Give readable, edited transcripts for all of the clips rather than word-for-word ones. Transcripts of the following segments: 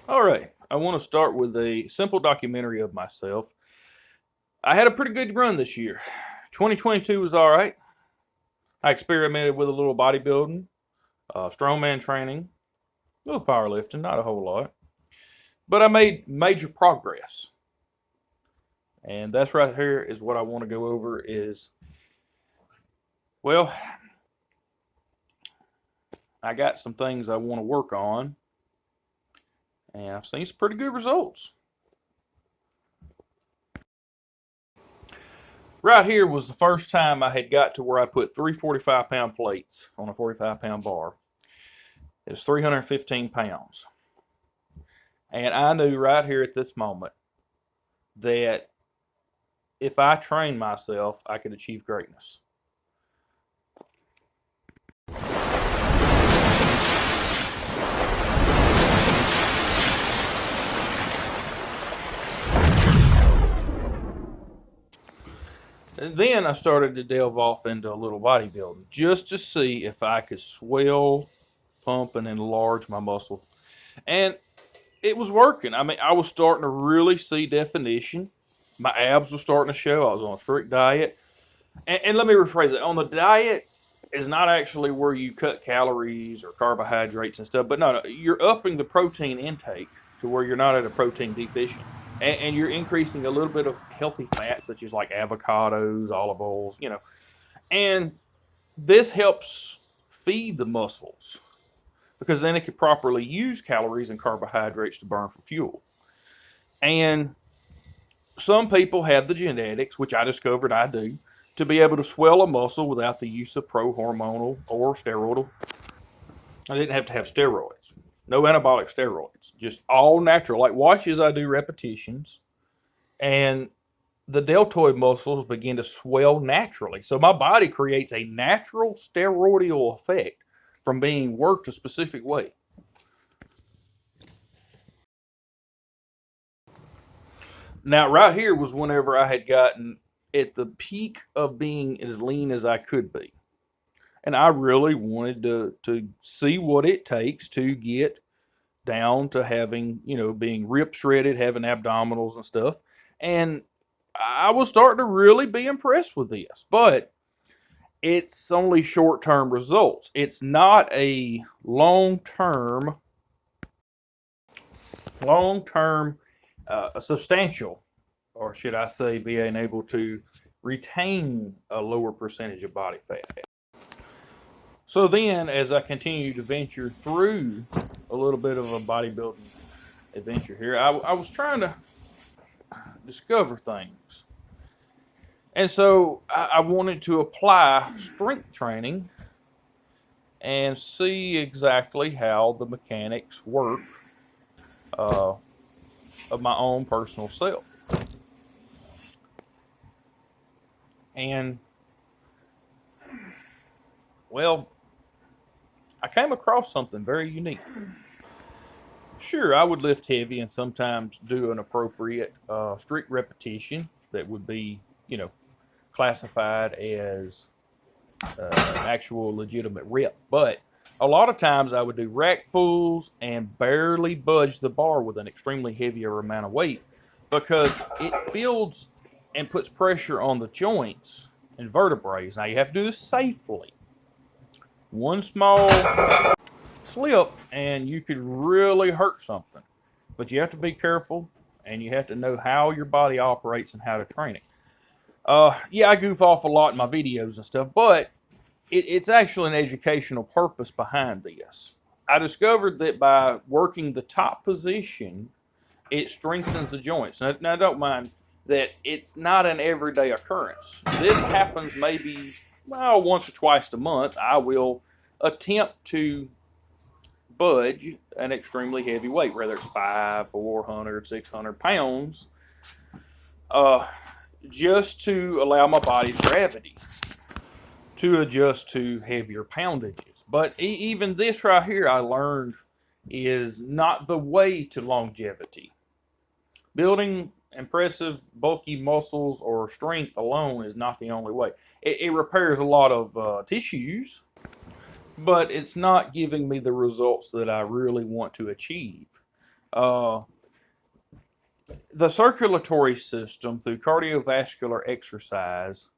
All right, I want to start with a simple documentary of myself. I had a pretty good run this year. 2022 was all right. I experimented with a little bodybuilding, strongman training, a little powerlifting, not a whole lot, but I made major progress. And that's right here is what I want to go over is, well, I got some things I want to work on, and I've seen some pretty good results. Right here was the first time I had got to where I put three 45-pound plates on a 45-pound bar. It was 315 pounds. And I knew right here at this moment that if I trained myself, I could achieve greatness. And then I started to delve off into a little bodybuilding just to see if I could swell, pump, and enlarge my muscle. And it was working. I mean, I was starting to really see definition. My abs were starting to show. I was on a strict diet. And let me rephrase it. On the diet is not actually where you cut calories or carbohydrates and stuff, but no, you're upping the protein intake to where you're not at a protein deficient. And you're increasing a little bit of healthy fat, such as like avocados, olive oils, And this helps feed the muscles because then it can properly use calories and carbohydrates to burn for fuel. And some people have the genetics, which I discovered I do, to be able to swell a muscle without the use of pro-hormonal or steroidal. I didn't have to have steroids. No anabolic steroids. Just all natural. Like watch as I do repetitions. And the deltoid muscles begin to swell naturally. So my body creates a natural steroidal effect from being worked a specific way. Now, right here was whenever I had gotten at the peak of being as lean as I could be. And I really wanted to see what it takes to get down to having, being rip shredded, having abdominals and stuff. And I was starting to really be impressed with this. But it's only short term results. It's not a long term, substantial, or should I say, being able to retain a lower percentage of body fat. So then, as I continue to venture through a little bit of a bodybuilding adventure here, I was trying to discover things. And so I wanted to apply strength training and see exactly how the mechanics work uh, of my own personal self. And, well, I came across something very unique. Sure, I would lift heavy and sometimes do an appropriate strict repetition that would be, classified as an actual legitimate rep. But a lot of times I would do rack pulls and barely budge the bar with an extremely heavier amount of weight because it builds and puts pressure on the joints and vertebrae. Now you have to do this safely. One small slip and you could really hurt something. But you have to be careful and you have to know how your body operates and how to train it. Yeah, I goof off a lot in my videos and stuff, but it's actually an educational purpose behind this. I discovered that by working the top position, it strengthens the joints. Now don't mind that it's not an everyday occurrence. This happens maybe once or twice a month. I will attempt to budge an extremely heavy weight, whether it's 500, 400, 600 pounds, just to allow my body's gravity to adjust to heavier poundages. But even this right here, I learned, is not the way to longevity. Building impressive, bulky muscles or strength alone is not the only way. It repairs a lot of tissues, but it's not giving me the results that I really want to achieve. Uh, the circulatory system through cardiovascular exercise,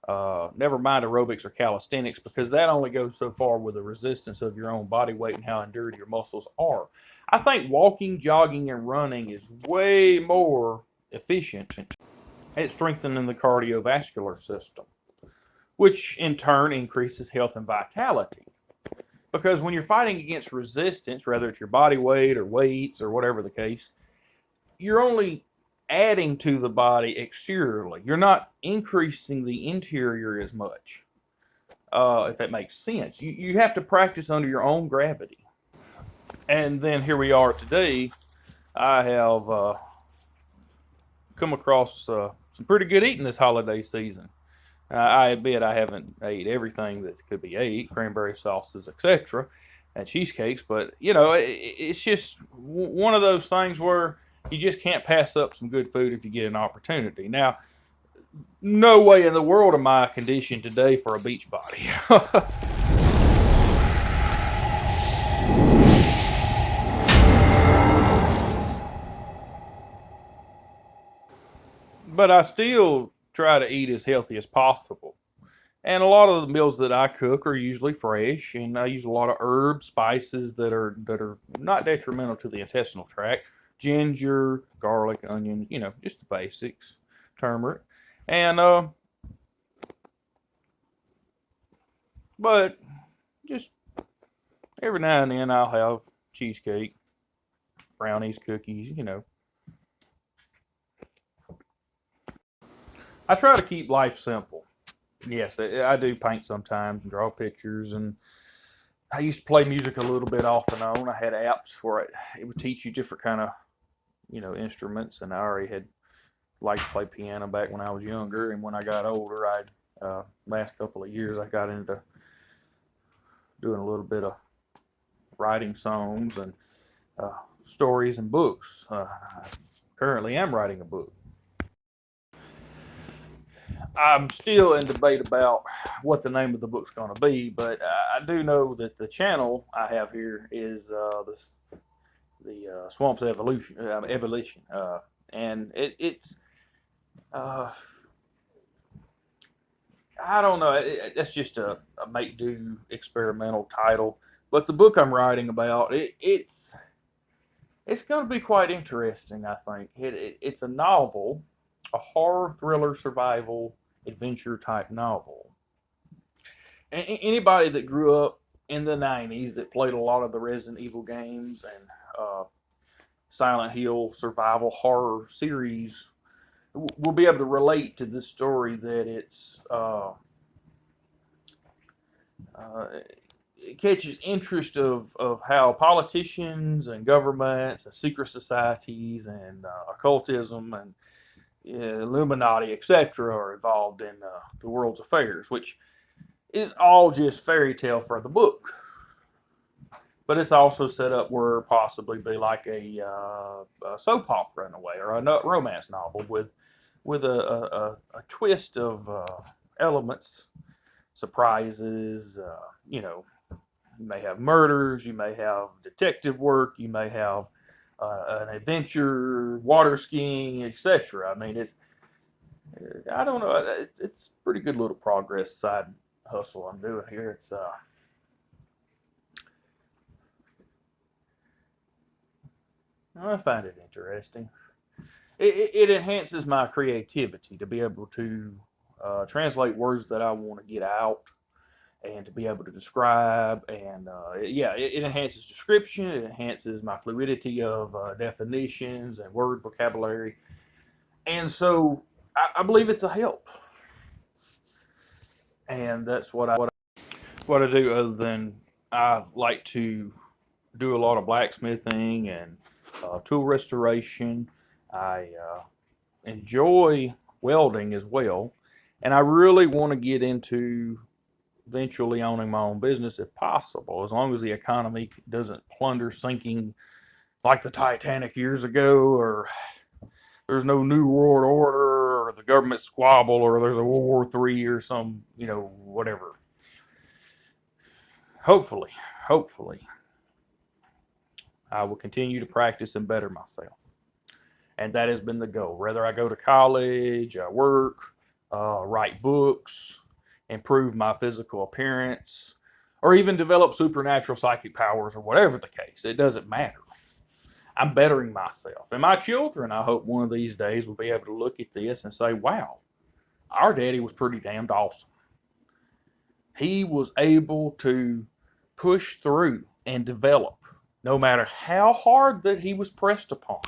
never mind aerobics or calisthenics, because that only goes so far with the resistance of your own body weight and how endured your muscles are. I think walking, jogging, and running is way more efficient at strengthening the cardiovascular system, which in turn increases health and vitality. Because when you're fighting against resistance, whether it's your body weight or weights or whatever the case, you're only adding to the body exteriorly. You're not increasing the interior as much, if that makes sense. You have to practice under your own gravity. And then here we are today. I have come across some pretty good eating this holiday season. I admit I haven't ate everything that could be ate, cranberry sauces, etc., and cheesecakes, but it's just one of those things where you just can't pass up some good food if you get an opportunity. Now, no way in the world am I conditioned today for a beach body. But I still try to eat as healthy as possible. And a lot of the meals that I cook are usually fresh, and I use a lot of herbs, spices that are not detrimental to the intestinal tract. Ginger, garlic, onion, just the basics, turmeric, and but just every now and then I'll have cheesecake, brownies, cookies. I try to keep life simple. Yes, I do paint sometimes and draw pictures, and I used to play music a little bit off and on. I had apps where it would teach you different kind of instruments, and I already had liked to play piano back when I was younger. And when I got older, last couple of years I got into doing a little bit of writing songs and stories and books. Currently, I'm writing a book. I'm still in debate about what the name of the book's going to be, but I do know that the channel I have here is the Swamps Ebullition, and it's I don't know. That's just a make do experimental title, but the book I'm writing about it's going to be quite interesting. I think it's a novel, a horror thriller survival adventure type novel. Anybody that grew up in the 90s that played a lot of the Resident Evil games and Silent Hill survival horror series will be able to relate to this story, that it catches interest of how politicians and governments and secret societies and occultism and Illuminati, etc., are involved in the world's affairs, which is all just fairy tale for the book. But it's also set up where possibly be like a soap opera in a way, or a romance novel with a twist of elements, surprises. You may have murders, you may have detective work, you may have an adventure, water skiing, etc. I mean, I don't know, it's pretty good little progress side hustle I'm doing here. I find it interesting. It enhances my creativity to be able to translate words that I want to get out and to be able to describe. And it enhances description. It enhances my fluidity of definitions and word vocabulary. And so I believe it's a help. And that's what I do, other than I like to do a lot of blacksmithing and tool restoration. I enjoy welding as well. And I really want to get into eventually owning my own business if possible, as long as the economy doesn't plunder sinking like the Titanic years ago, or there's no new world order, or the government squabble, or there's a World War III or some, whatever. Hopefully. I will continue to practice and better myself. And that has been the goal. Whether I go to college, I work, write books, improve my physical appearance, or even develop supernatural psychic powers or whatever the case, it doesn't matter. I'm bettering myself. And my children, I hope one of these days, will be able to look at this and say, wow, our daddy was pretty damned awesome. He was able to push through and develop no matter how hard that he was pressed upon.